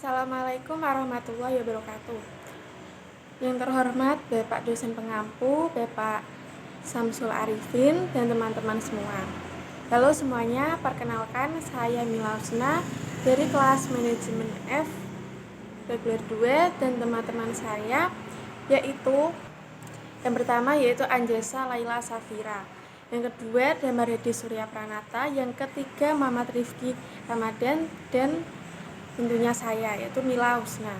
Assalamualaikum warahmatullahi wabarakatuh. Yang terhormat Bapak dosen pengampu, Bapak Samsul Arifin, dan teman-teman semua. Halo semuanya, perkenalkan saya Mila Husna dari kelas Manajemen F Reguler 2 dan teman-teman saya yaitu yang pertama yaitu Anjasa Laila Safira, yang kedua Damar Hedi Surya Pranata, yang ketiga Muhammad Rifki Ramadan, dan tentunya saya yaitu Mila Husna.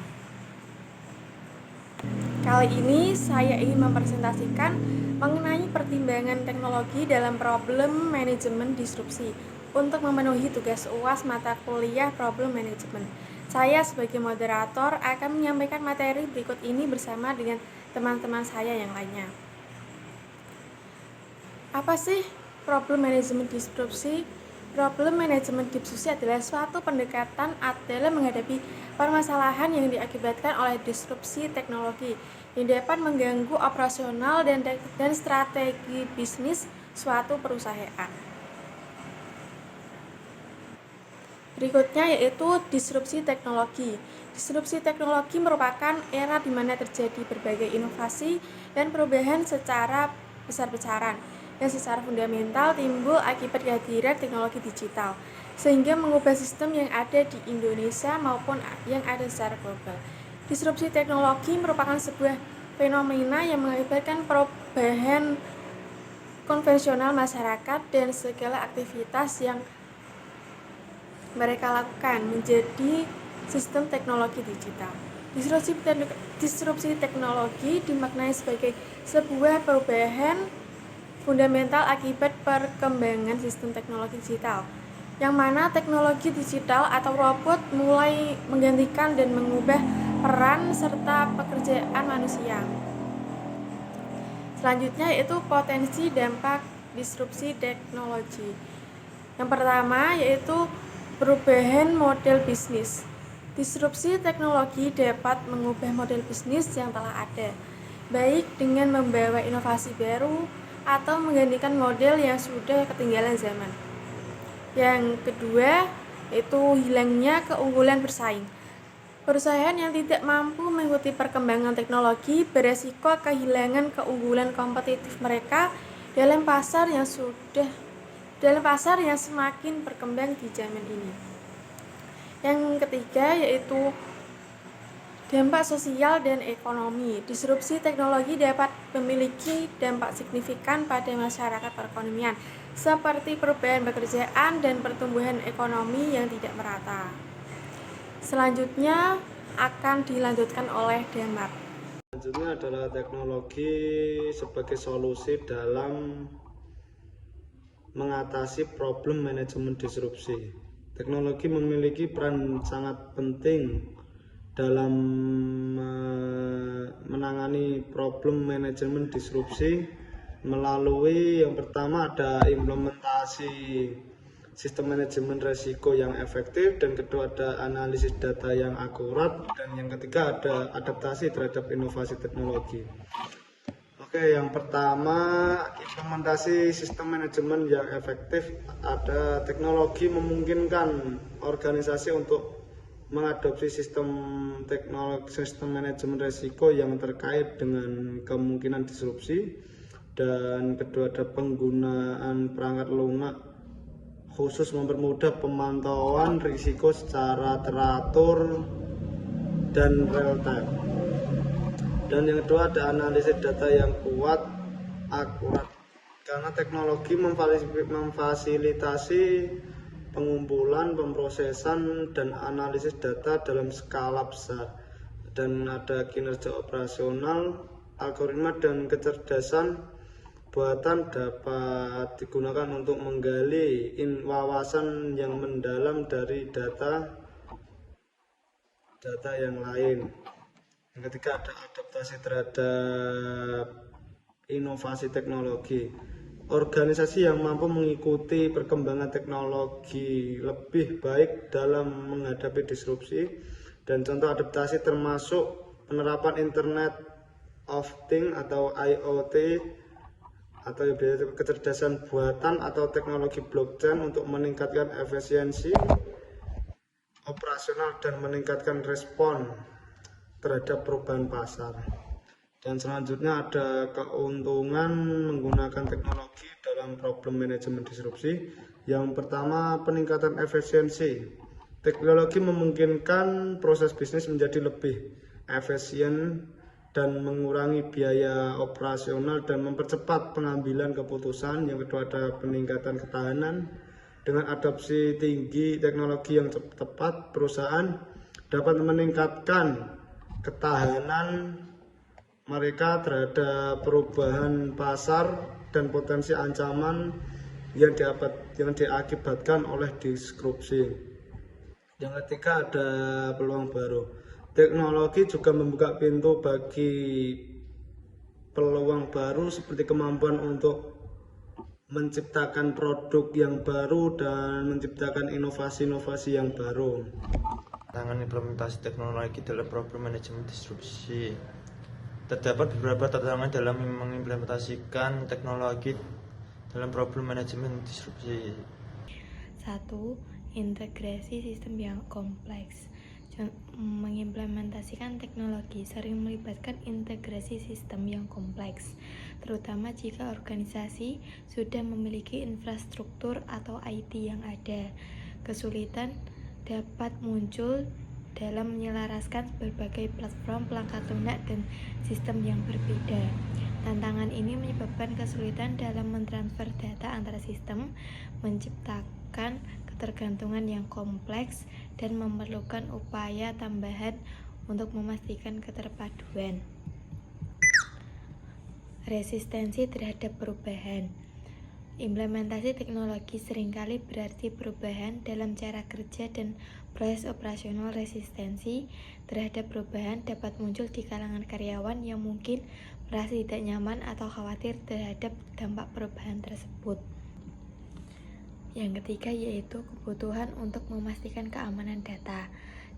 Kali ini saya ingin mempresentasikan mengenai pertimbangan teknologi dalam problem manajemen disrupsi untuk memenuhi tugas UAS mata kuliah problem manajemen. Saya sebagai moderator akan menyampaikan materi berikut ini bersama dengan teman-teman saya yang lainnya. Apa sih problem manajemen disrupsi? Problem manajemen disrupsi adalah suatu pendekatan dalam menghadapi permasalahan yang diakibatkan oleh disrupsi teknologi yang dapat mengganggu operasional dan strategi bisnis suatu perusahaan. Berikutnya yaitu disrupsi teknologi. Disrupsi teknologi merupakan era di mana terjadi berbagai inovasi dan perubahan secara besar-besaran yang secara fundamental timbul akibat kehadiran teknologi digital, sehingga mengubah sistem yang ada di Indonesia maupun yang ada secara global. Disrupsi teknologi merupakan sebuah fenomena yang mengakibatkan perubahan konvensional masyarakat dan segala aktivitas yang mereka lakukan menjadi sistem teknologi digital. Disrupsi teknologi dimaknai sebagai sebuah perubahan fundamental akibat perkembangan sistem teknologi digital, yang mana teknologi digital atau robot mulai menggantikan dan mengubah peran serta pekerjaan manusia. Selanjutnya yaitu potensi dampak disrupsi teknologi. Yang pertama yaitu perubahan model bisnis. Disrupsi teknologi dapat mengubah model bisnis yang telah ada, baik dengan membawa inovasi baru atau menggantikan model yang sudah ketinggalan zaman. Yang kedua yaitu hilangnya keunggulan bersaing. Perusahaan yang tidak mampu mengikuti perkembangan teknologi beresiko kehilangan keunggulan kompetitif mereka dalam pasar yang semakin berkembang di zaman ini. Yang ketiga yaitu dampak sosial dan ekonomi. Disrupsi teknologi dapat memiliki dampak signifikan pada masyarakat perekonomian, seperti perubahan pekerjaan dan pertumbuhan ekonomi yang tidak merata. Selanjutnya akan dilanjutkan oleh Damar. Selanjutnya adalah teknologi sebagai solusi dalam mengatasi problem manajemen disrupsi. Teknologi memiliki peran sangat penting dalam menangani problem manajemen disrupsi melalui yang pertama ada implementasi sistem manajemen resiko yang efektif, dan kedua ada analisis data yang akurat, dan yang ketiga ada adaptasi terhadap inovasi teknologi. Oke, yang pertama implementasi sistem manajemen yang efektif. Ada teknologi memungkinkan organisasi untuk mengadopsi sistem manajemen resiko yang terkait dengan kemungkinan disrupsi, dan kedua ada penggunaan perangkat lunak khusus mempermudah pemantauan risiko secara teratur dan real time, dan yang kedua ada analisis data yang kuat akurat, karena teknologi memfasilitasi pengumpulan, pemrosesan, dan analisis data dalam skala besar, dan ada kinerja operasional, algoritma dan kecerdasan buatan dapat digunakan untuk menggali wawasan yang mendalam dari data yang lain. Yang ketiga ada adaptasi terhadap inovasi teknologi. Organisasi yang mampu mengikuti perkembangan teknologi lebih baik dalam menghadapi disrupsi, dan contoh adaptasi termasuk penerapan Internet of Things atau IoT atau kecerdasan buatan atau teknologi blockchain untuk meningkatkan efisiensi operasional dan meningkatkan respon terhadap perubahan pasar. Dan selanjutnya ada keuntungan menggunakan teknologi dalam problem manajemen disrupsi. Yang pertama, peningkatan efisiensi. Teknologi memungkinkan proses bisnis menjadi lebih efisien dan mengurangi biaya operasional dan mempercepat pengambilan keputusan. Yang kedua, ada peningkatan ketahanan. Dengan adopsi tinggi teknologi yang tepat, perusahaan dapat meningkatkan ketahanan mereka terhadap perubahan pasar dan potensi ancaman yang diakibatkan oleh disrupsi. Yang ketiga, ada peluang baru. Teknologi juga membuka pintu bagi peluang baru seperti kemampuan untuk menciptakan produk yang baru dan menciptakan inovasi-inovasi yang baru. Tantangan implementasi teknologi dalam problem manajemen disrupsi. Terdapat beberapa tantangan dalam mengimplementasikan teknologi dalam problem manajemen disrupsi. 1. Integrasi sistem yang kompleks. Mengimplementasikan teknologi sering melibatkan integrasi sistem yang kompleks, terutama jika organisasi sudah memiliki infrastruktur atau IT yang ada. Kesulitan dapat muncul dalam menyelaraskan berbagai platform perangkat lunak dan sistem yang berbeda. Tantangan ini menyebabkan kesulitan dalam mentransfer data antara sistem, menciptakan ketergantungan yang kompleks, dan memerlukan upaya tambahan untuk memastikan keterpaduan. Resistensi terhadap perubahan. Implementasi teknologi seringkali berarti perubahan dalam cara kerja dan proses operasional. Resistensi terhadap perubahan dapat muncul di kalangan karyawan yang mungkin merasa tidak nyaman atau khawatir terhadap dampak perubahan tersebut. Yang ketiga yaitu kebutuhan untuk memastikan keamanan data.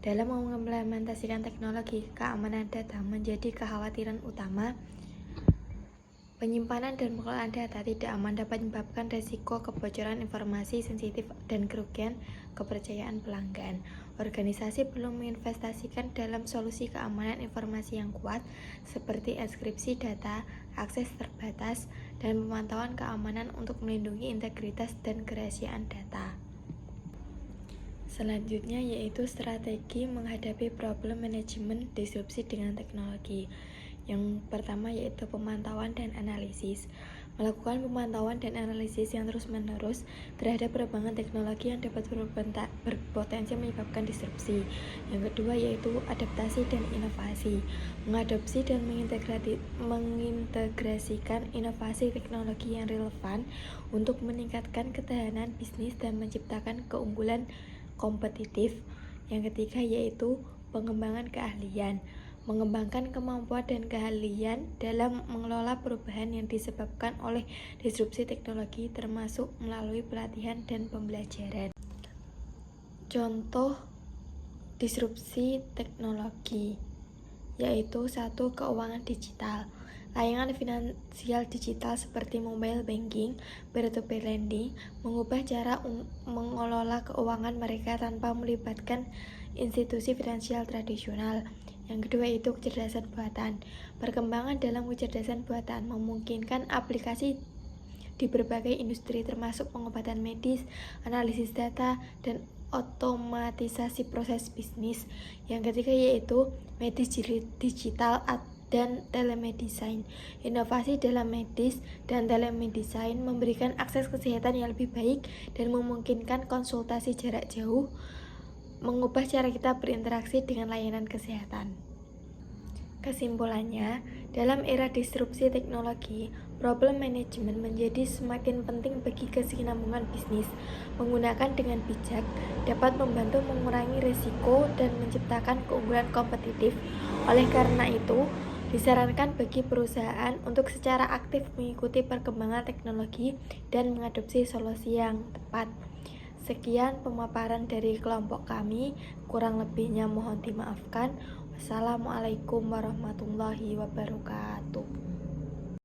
Dalam mengimplementasikan teknologi, keamanan data menjadi kekhawatiran utama. Penyimpanan dan pengelolaan data tidak aman dapat menyebabkan risiko kebocoran informasi sensitif dan kerugian kepercayaan pelanggan. Organisasi perlu menginvestasikan dalam solusi keamanan informasi yang kuat seperti enkripsi data, akses terbatas, dan pemantauan keamanan untuk melindungi integritas dan kerahasiaan data. Selanjutnya yaitu strategi menghadapi problem manajemen disrupsi dengan teknologi. Yang pertama yaitu pemantauan dan analisis. Melakukan pemantauan dan analisis yang terus-menerus terhadap perkembangan teknologi yang dapat berpotensi menyebabkan disrupsi. Yang kedua yaitu adaptasi dan inovasi. Mengadopsi dan mengintegrasikan inovasi teknologi yang relevan untuk meningkatkan ketahanan bisnis dan menciptakan keunggulan kompetitif. Yang ketiga yaitu pengembangan keahlian. Mengembangkan kemampuan dan keahlian dalam mengelola perubahan yang disebabkan oleh disrupsi teknologi termasuk melalui pelatihan dan pembelajaran. Contoh disrupsi teknologi yaitu 1. Keuangan digital. Layanan finansial digital seperti mobile banking, peer-to-peer lending mengubah cara mengelola keuangan mereka tanpa melibatkan institusi finansial tradisional. Yang kedua itu kecerdasan buatan. Perkembangan dalam kecerdasan buatan memungkinkan aplikasi di berbagai industri termasuk pengobatan medis, analisis data, dan otomatisasi proses bisnis. Yang ketiga yaitu medis digital dan telemedicine. Inovasi dalam medis dan telemedicine memberikan akses kesehatan yang lebih baik dan memungkinkan konsultasi jarak jauh, mengubah cara kita berinteraksi dengan layanan kesehatan. Kesimpulannya, dalam era disrupsi teknologi, problem management menjadi semakin penting bagi kesinambungan bisnis. Menggunakan dengan bijak dapat membantu mengurangi risiko dan menciptakan keunggulan kompetitif. Oleh karena itu, disarankan bagi perusahaan untuk secara aktif mengikuti perkembangan teknologi dan mengadopsi solusi yang tepat. Sekian pemaparan dari kelompok kami, kurang lebihnya mohon dimaafkan. Wassalamualaikum warahmatullahi wabarakatuh.